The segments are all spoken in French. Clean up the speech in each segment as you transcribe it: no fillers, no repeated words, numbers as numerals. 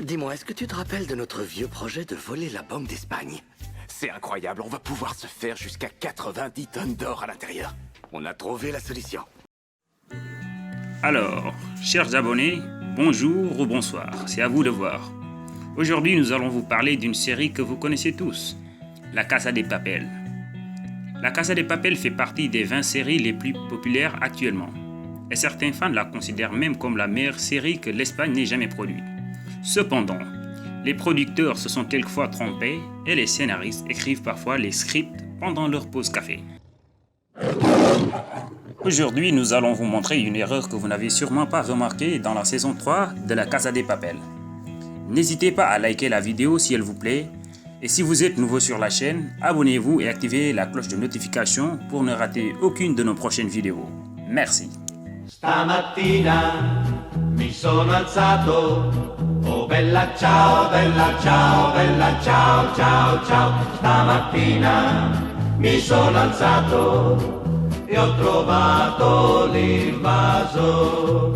Dis-moi, est-ce que tu te rappelles de notre vieux projet de voler la Banque d'Espagne? C'est incroyable, on va pouvoir se faire jusqu'à 90 tonnes d'or à l'intérieur. On a trouvé la solution. Alors, chers abonnés, bonjour ou bonsoir, c'est à vous de voir. Aujourd'hui, nous allons vous parler d'une série que vous connaissez tous, La Casa de Papel. La Casa de Papel fait partie des 20 séries les plus populaires actuellement, et certains fans la considèrent même comme la meilleure série que l'Espagne n'ait jamais produite. Cependant, les producteurs se sont quelquefois trompés et les scénaristes écrivent parfois les scripts pendant leur pause café. Aujourd'hui, nous allons vous montrer une erreur que vous n'avez sûrement pas remarquée dans la saison 3 de La Casa de Papel. N'hésitez pas à liker la vidéo si elle vous plaît, et si vous êtes nouveau sur la chaîne, abonnez-vous et activez la cloche de notification pour ne rater aucune de nos prochaines vidéos. Merci. Stamattina mi sono alzato, oh bella ciao, bella ciao, bella ciao, ciao, ciao. Stamattina mi sono alzato e ho trovato l'invaso.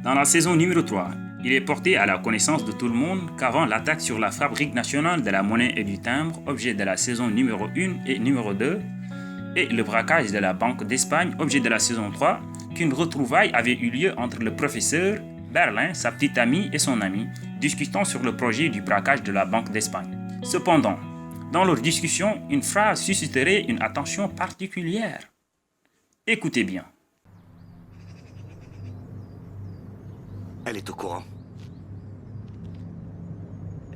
Dans la saison numéro 3, il est porté à la connaissance de tout le monde qu'avant l'attaque sur la Fabrique nationale de la monnaie et du timbre, objet de la saison numéro 1 et numéro 2, et le braquage de la Banque d'Espagne, objet de la saison 3, qu'une retrouvaille avait eu lieu entre le professeur, Berlin, sa petite amie et son ami, discutant sur le projet du braquage de la Banque d'Espagne. Cependant, dans leur discussion, une phrase susciterait une attention particulière. Écoutez bien. Elle est au courant.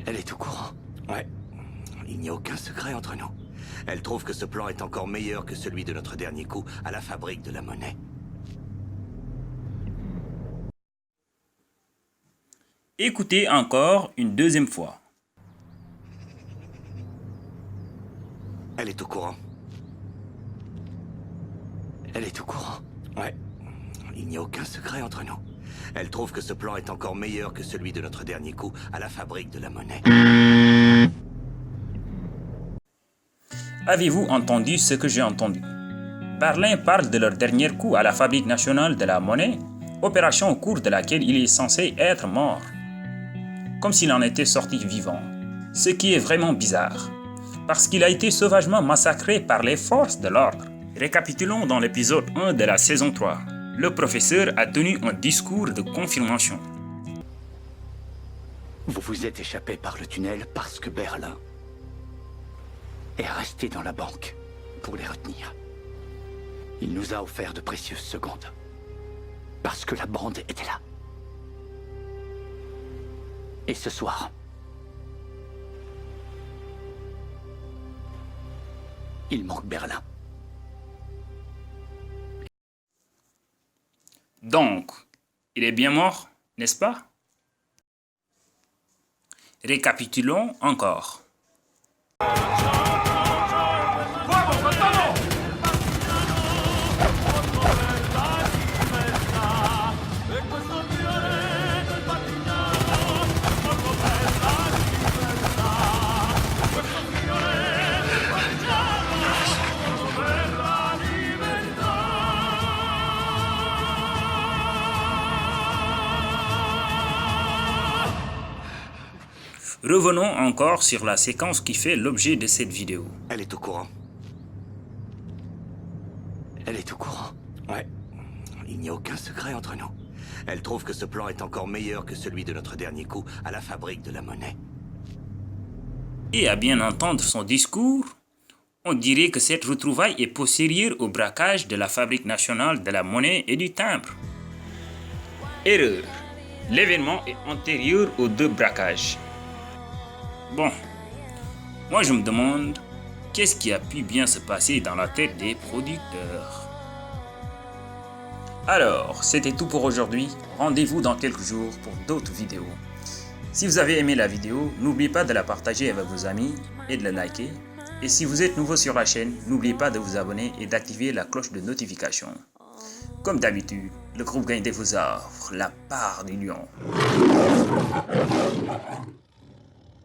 Elle est au courant. Ouais. Il n'y a aucun secret entre nous. Elle trouve que ce plan est encore meilleur que celui de notre dernier coup à la Fabrique de la monnaie. Écoutez encore une deuxième fois. Elle est au courant. Elle est au courant. Ouais. Il n'y a aucun secret entre nous. Elle trouve que ce plan est encore meilleur que celui de notre dernier coup à la Fabrique de la monnaie. Avez-vous entendu ce que j'ai entendu? Berlin parle de leur dernier coup à la Fabrique nationale de la monnaie, opération au cours de laquelle il est censé être mort. Comme s'il en était sorti vivant. Ce qui est vraiment bizarre, parce qu'il a été sauvagement massacré par les forces de l'ordre. Récapitulons dans l'épisode 1 de la saison 3. Le professeur a tenu un discours de confirmation. Vous vous êtes échappé par le tunnel parce que Berlin est resté dans la banque pour les retenir. Il nous a offert de précieuses secondes parce que la bande était là. Et ce soir, il manque Berlin. Donc, il est bien mort, n'est-ce pas? Récapitulons encore. Revenons encore sur la séquence qui fait l'objet de cette vidéo. Elle est au courant. Elle est au courant. Ouais. Il n'y a aucun secret entre nous. Elle trouve que ce plan est encore meilleur que celui de notre dernier coup à la Fabrique de la monnaie. Et à bien entendre son discours, on dirait que cette retrouvaille est postérieure au braquage de la Fabrique nationale de la monnaie et du timbre. Erreur. L'événement est antérieur aux deux braquages. Bon, moi je me demande qu'est-ce qui a pu bien se passer dans la tête des producteurs. Alors, c'était tout pour aujourd'hui. Rendez-vous dans quelques jours pour d'autres vidéos. Si vous avez aimé la vidéo, n'oubliez pas de la partager avec vos amis et de la liker. Et si vous êtes nouveau sur la chaîne, n'oubliez pas de vous abonner et d'activer la cloche de notification. Comme d'habitude, le groupe Gaindé vous offre la part du lion.